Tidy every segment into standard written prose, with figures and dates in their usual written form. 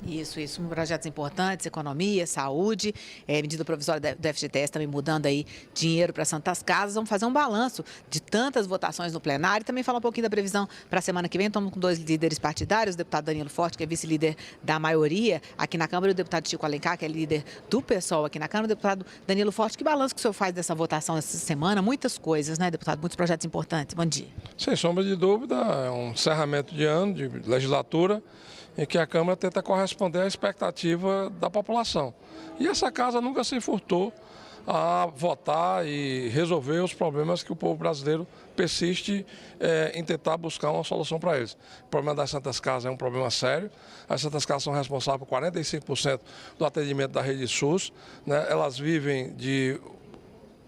Isso, projetos importantes, economia, saúde, medida provisória do FGTS também mudando aí dinheiro para Santas Casas. Vamos fazer um balanço de tantas votações no plenário e também falar um pouquinho da previsão para a semana que vem. Estamos com dois líderes partidários, o deputado Danilo Forte, que é vice-líder da maioria aqui na Câmara, e o deputado Chico Alencar, que é líder do PSOL aqui na Câmara. Deputado Danilo Forte, que balanço que o senhor faz dessa votação essa semana? Muitas coisas, né, deputado? Muitos projetos importantes. Bom dia. Sem sombra de dúvida, é um encerramento de ano de legislatura em que a Câmara tenta corresponder à expectativa da população. E essa casa nunca se furtou a votar e resolver os problemas que o povo brasileiro persiste em tentar buscar uma solução para eles. O problema das Santas Casas é um problema sério. As Santas Casas são responsáveis por 45% do atendimento da rede SUS, né? Elas vivem de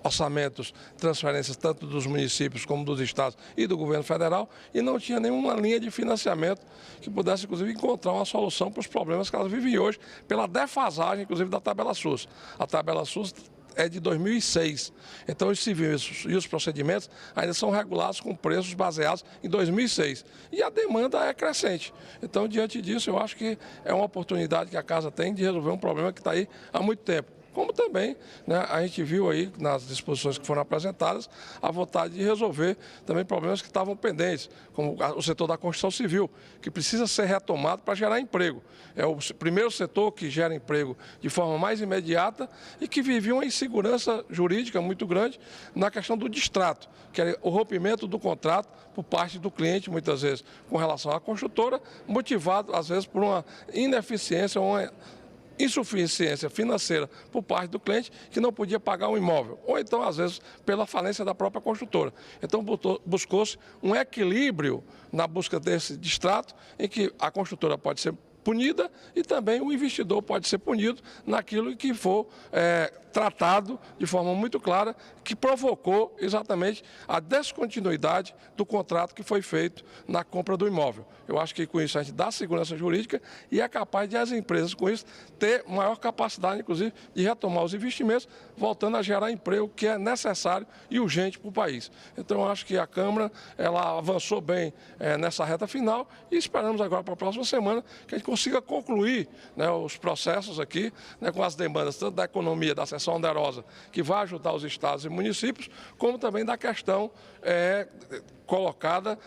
orçamentos, transferências tanto dos municípios como dos estados e do governo federal, e não tinha nenhuma linha de financiamento que pudesse, inclusive, encontrar uma solução para os problemas que elas vivem hoje, pela defasagem, inclusive, da tabela SUS. A tabela SUS é de 2006, então os serviços e os procedimentos ainda são regulados com preços baseados em 2006, e a demanda é crescente. Então, diante disso, eu acho que é uma oportunidade que a casa tem de resolver um problema que está aí há muito tempo. Como também, né, a gente viu aí nas disposições que foram apresentadas a vontade de resolver também problemas que estavam pendentes, como o setor da construção civil, que precisa ser retomado para gerar emprego. É o primeiro setor que gera emprego de forma mais imediata e que vivia uma insegurança jurídica muito grande na questão do distrato, que é o rompimento do contrato por parte do cliente, muitas vezes com relação à construtora, motivado às vezes por uma ineficiência ou uma insuficiência financeira por parte do cliente que não podia pagar o imóvel, ou então, às vezes, pela falência da própria construtora. Então, buscou-se um equilíbrio na busca desse distrato, em que a construtora pode ser punida e também o investidor pode ser punido naquilo que for tratado de forma muito clara, que provocou exatamente a descontinuidade do contrato que foi feito na compra do imóvel. Eu acho que com isso a gente dá segurança jurídica e é capaz de as empresas, com isso, ter maior capacidade, inclusive, de retomar os investimentos, voltando a gerar emprego que é necessário e urgente para o país. Então, eu acho que a Câmara ela avançou bem nessa reta final e esperamos agora para a próxima semana que a gente consiga concluir, né, os processos aqui, né, com as demandas tanto da economia, da seção onerosa, que vai ajudar os estados e municípios, como também da questão colocada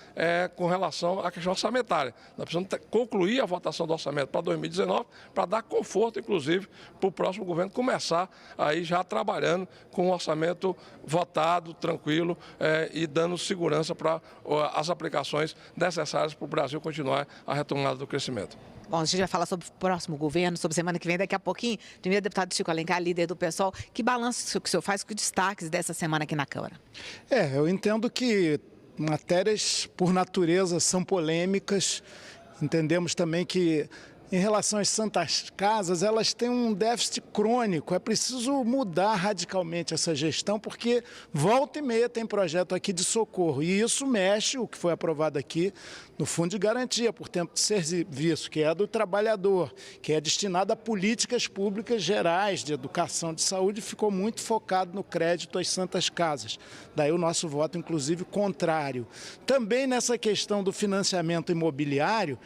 com relação à questão orçamentária. Nós precisamos concluir a votação do orçamento para 2019 para dar conforto, inclusive, para o próximo governo começar aí já trabalhando com um orçamento votado, tranquilo e dando segurança para as aplicações necessárias para o Brasil continuar a retomada do crescimento. Bom, a gente vai falar sobre o próximo governo, sobre semana que vem, daqui a pouquinho. Primeiro, deputado Chico Alencar, líder do PSOL. Que balanço que o senhor faz com destaques dessa semana aqui na Câmara? Eu entendo que matérias, por natureza, são polêmicas. Entendemos também que, em relação às Santas Casas, elas têm um déficit crônico. É preciso mudar radicalmente essa gestão, porque volta e meia tem projeto aqui de socorro. E isso mexe, o que foi aprovado aqui, no Fundo de Garantia por Tempo de Serviço, que é do trabalhador, que é destinado a políticas públicas gerais de educação, de saúde, ficou muito focado no crédito às Santas Casas. Daí o nosso voto, inclusive, contrário. Também nessa questão do financiamento imobiliário,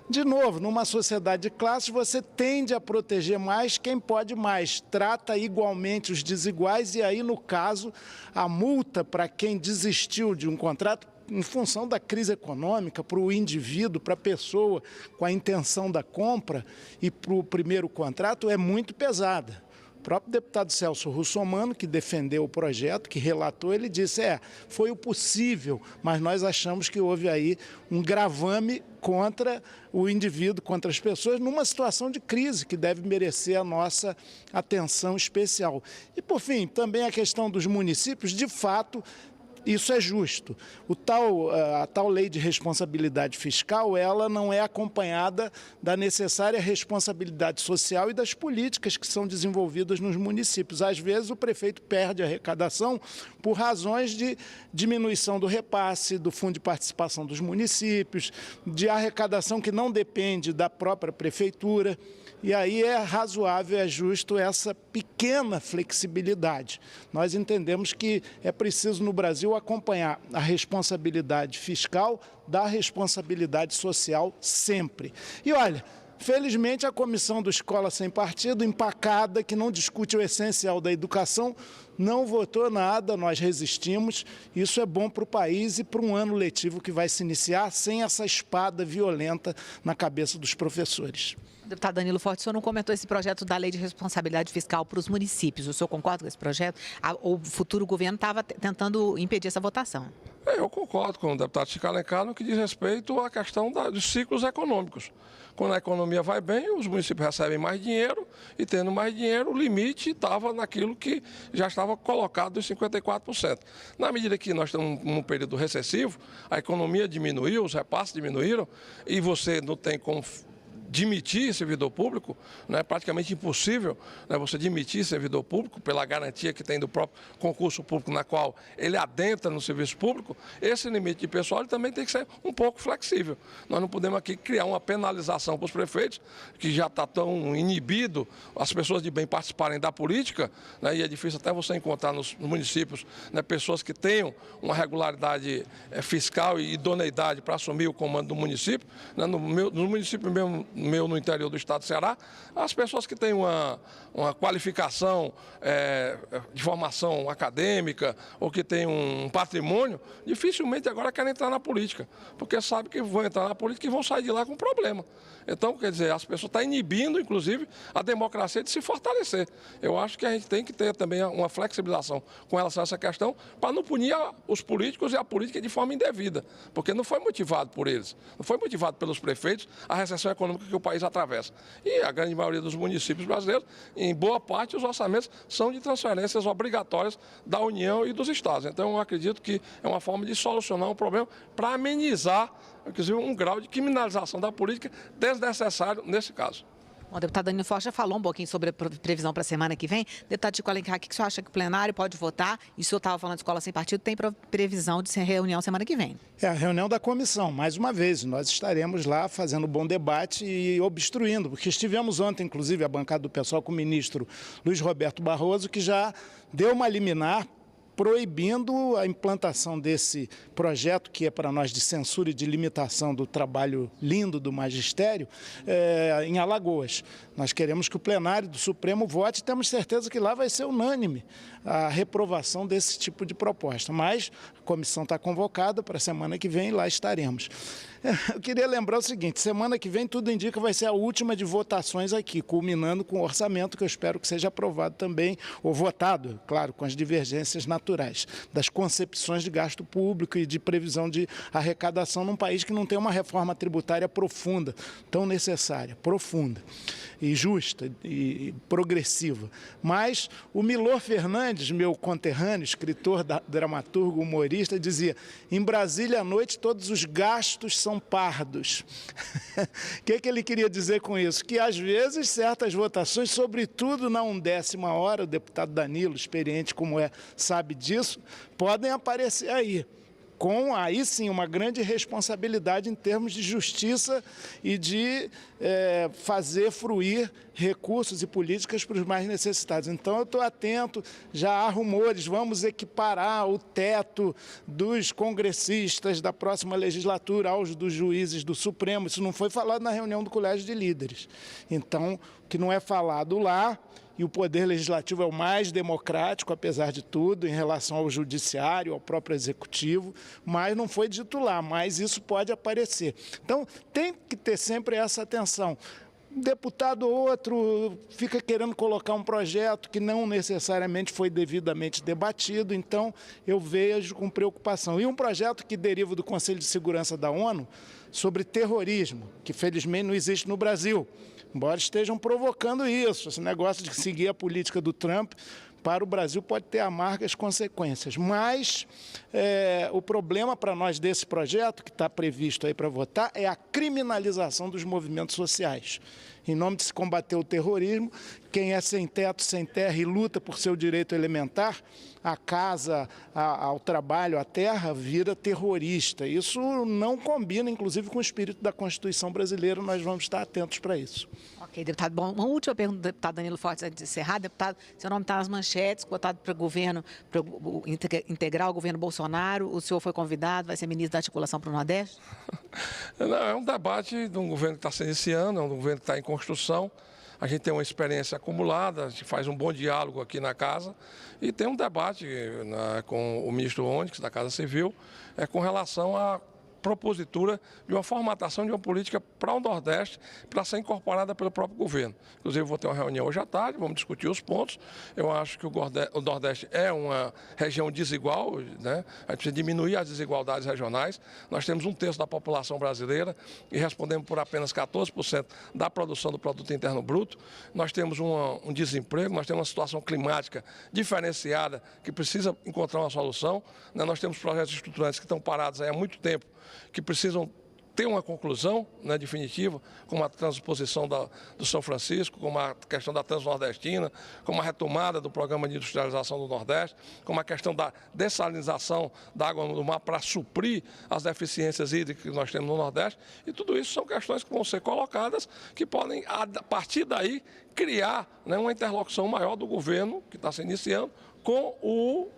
de novo, numa sociedade de classes, você tende a proteger mais quem pode mais, trata igualmente os desiguais e aí, no caso, a multa para quem desistiu de um contrato em função da crise econômica, para o indivíduo, para a pessoa com a intenção da compra e para o primeiro contrato é muito pesada. O próprio deputado Celso Russomano, que defendeu o projeto, que relatou, ele disse, foi o possível, mas nós achamos que houve aí um gravame contra o indivíduo, contra as pessoas, numa situação de crise que deve merecer a nossa atenção especial. E, por fim, também a questão dos municípios, de fato, isso é justo. A tal lei de responsabilidade fiscal, ela não é acompanhada da necessária responsabilidade social e das políticas que são desenvolvidas nos municípios. Às vezes o prefeito perde a arrecadação por razões de diminuição do repasse, do fundo de participação dos municípios, de arrecadação que não depende da própria prefeitura. E aí é razoável, é justo essa pequena flexibilidade. Nós entendemos que é preciso no Brasil acompanhar a responsabilidade fiscal da responsabilidade social sempre. E olha, Felizmente, a comissão do Escola Sem Partido, empacada, que não discute o essencial da educação, não votou nada, nós resistimos. Isso é bom para o país e para um ano letivo que vai se iniciar sem essa espada violenta na cabeça dos professores. Deputado Danilo Forte, o senhor não comentou esse projeto da Lei de Responsabilidade Fiscal para os municípios. O senhor concorda com esse projeto? O futuro governo estava tentando impedir essa votação. Eu concordo com o deputado Chico Alencar no que diz respeito à questão dos ciclos econômicos. Quando a economia vai bem, os municípios recebem mais dinheiro e, tendo mais dinheiro, o limite estava naquilo que já estava colocado dos 54%. Na medida que nós estamos num período recessivo, a economia diminuiu, os repasses diminuíram e você não tem como demitir servidor público, é praticamente impossível, você demitir servidor público pela garantia que tem do próprio concurso público na qual ele adentra no serviço público. Esse limite de pessoal ele também tem que ser um pouco flexível. Nós não podemos aqui criar uma penalização para os prefeitos, que já está tão inibido as pessoas de bem participarem da política, e é difícil até você encontrar nos municípios pessoas que tenham uma regularidade fiscal e idoneidade para assumir o comando do município. No município mesmo, no interior do estado do Ceará, as pessoas que têm uma qualificação de formação acadêmica ou que têm um patrimônio, dificilmente agora querem entrar na política, porque sabem que vão entrar na política e vão sair de lá com problema. Então, quer dizer, as pessoas estão inibindo, inclusive, a democracia de se fortalecer. Eu acho que a gente tem que ter também uma flexibilização com relação a essa questão para não punir os políticos e a política de forma indevida, porque não foi motivado por eles, não foi motivado pelos prefeitos a recessão econômica que o país atravessa. E a grande maioria dos municípios brasileiros, em boa parte, os orçamentos são de transferências obrigatórias da União e dos estados. Então, eu acredito que é uma forma de solucionar um problema para amenizar, inclusive, um grau de criminalização da política desnecessário nesse caso. Bom, o deputado Danilo Forte já falou um pouquinho sobre a previsão para a semana que vem. Deputado Chico Alencar, o que o senhor acha que o plenário pode votar? E o senhor estava falando de Escola Sem Partido, tem previsão de ser reunião semana que vem? É a reunião da comissão, mais uma vez. Nós estaremos lá fazendo um bom debate e obstruindo, porque estivemos ontem, inclusive, a bancada do pessoal com o ministro Luiz Roberto Barroso, que já deu uma liminar proibindo a implantação desse projeto, que é para nós de censura e de limitação do trabalho lindo do magistério, em Alagoas. Nós queremos que o plenário do Supremo vote e temos certeza que lá vai ser unânime a reprovação desse tipo de proposta. Mas a comissão está convocada para a semana que vem e lá estaremos. Eu queria lembrar o seguinte, semana que vem tudo indica vai ser a última de votações aqui, culminando com o orçamento, que eu espero que seja aprovado também, ou votado, claro, com as divergências naturais, das concepções de gasto público e de previsão de arrecadação num país que não tem uma reforma tributária profunda, tão necessária, profunda e justa e progressiva. Mas o Milor Fernandes, meu conterrâneo, escritor, dramaturgo, humorista, dizia: em Brasília à noite todos os gastos são pardos. O que ele queria dizer com isso? Que às vezes certas votações, sobretudo na 1/10ª hora, o deputado Danilo, experiente como é, sabe disso, podem aparecer aí, com aí sim uma grande responsabilidade em termos de justiça e de fazer fruir recursos e políticas para os mais necessitados. Então eu estou atento, já há rumores, vamos equiparar o teto dos congressistas da próxima legislatura aos dos juízes do Supremo. Isso não foi falado na reunião do Colégio de Líderes. Então, o que não é falado lá, e o poder legislativo é o mais democrático, apesar de tudo, em relação ao judiciário, ao próprio executivo, mas não foi dito lá, mas isso pode aparecer. Então, tem que ter sempre essa atenção. Um deputado ou outro fica querendo colocar um projeto que não necessariamente foi devidamente debatido, então eu vejo com preocupação. E um projeto que deriva do Conselho de Segurança da ONU sobre terrorismo, que felizmente não existe no Brasil, embora estejam provocando isso. Esse negócio de seguir a política do Trump para o Brasil pode ter amargas consequências. Mas o problema para nós desse projeto, que está previsto aí para votar, é a criminalização dos movimentos sociais. Em nome de se combater o terrorismo, quem é sem teto, sem terra e luta por seu direito elementar, a casa, ao trabalho, à terra, vira terrorista. Isso não combina, inclusive, com o espírito da Constituição brasileira, nós vamos estar atentos para isso. Ok, deputado. Bom, uma última pergunta do deputado Danilo Fortes antes de encerrar. Deputado, seu nome está nas manchetes, cotado para o governo, integrar o governo Bolsonaro. O senhor foi convidado, vai ser ministro da articulação para o Nordeste? Não, é um debate de um governo que está se iniciando, é um governo que está em construção. A gente tem uma experiência acumulada, a gente faz um bom diálogo aqui na casa e tem um debate com o ministro Onyx, da Casa Civil, com relação à propositura de uma formatação de uma política para o Nordeste, para ser incorporada pelo próprio governo. Inclusive, vou ter uma reunião hoje à tarde, vamos discutir os pontos. Eu acho que o Nordeste é uma região desigual, né? A gente precisa diminuir as desigualdades regionais. Nós temos 1/3 da população brasileira e respondemos por apenas 14% da produção do Produto Interno Bruto. Nós temos um desemprego, nós temos uma situação climática diferenciada que precisa encontrar uma solução, né? Nós temos projetos estruturantes que estão parados há muito tempo, que precisam ter uma conclusão, né, definitiva, como a transposição do São Francisco, como a questão da Transnordestina, como a retomada do programa de industrialização do Nordeste, como a questão da dessalinização da água do mar para suprir as deficiências hídricas que nós temos no Nordeste. E tudo isso são questões que vão ser colocadas, que podem, a partir daí, criar, né, uma interlocução maior do governo, que está se iniciando, com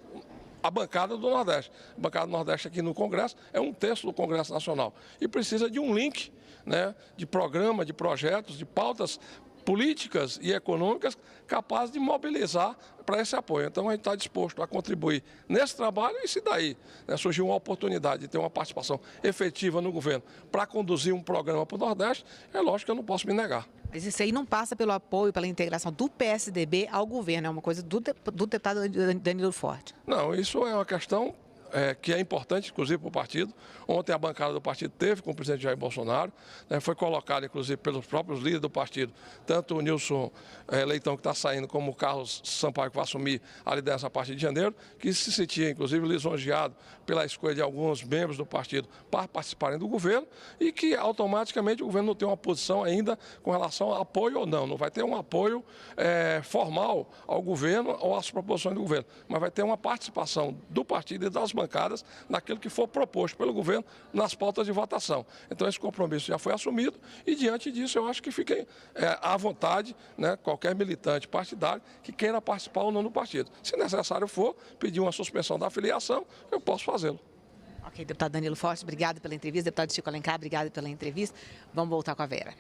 a bancada do Nordeste. A bancada do Nordeste aqui no Congresso é 1/3 do Congresso Nacional e precisa de um link, né, de programa, de projetos, de pautas políticas e econômicas capazes de mobilizar para esse apoio. Então, a gente está disposto a contribuir nesse trabalho e se daí, né, surgir uma oportunidade de ter uma participação efetiva no governo para conduzir um programa para o Nordeste, é lógico que eu não posso me negar. Mas isso aí não passa pelo apoio, pela integração do PSDB ao governo, é uma coisa do deputado Danilo Fortes. Não, isso é uma questão que é importante, inclusive, para o partido. Ontem a bancada do partido teve com o presidente Jair Bolsonaro, né, foi colocado, inclusive, pelos próprios líderes do partido, tanto o Nilson Leitão, que está saindo, como o Carlos Sampaio, que vai assumir a liderança a partir de janeiro, que se sentia, inclusive, lisonjeado pela escolha de alguns membros do partido para participarem do governo e que, automaticamente, o governo não tem uma posição ainda com relação a apoio ou não. Não vai ter um apoio formal ao governo ou às proposições do governo, mas vai ter uma participação do partido e das bancadas naquilo que for proposto pelo governo nas pautas de votação. Então, esse compromisso já foi assumido e, diante disso, eu acho que fiquem à vontade, né, qualquer militante partidário que queira participar ou não do partido. Se necessário for pedir uma suspensão da filiação, eu posso fazê-lo. Ok, deputado Danilo Fortes, obrigado pela entrevista. Deputado Chico Alencar, obrigado pela entrevista. Vamos voltar com a Vera.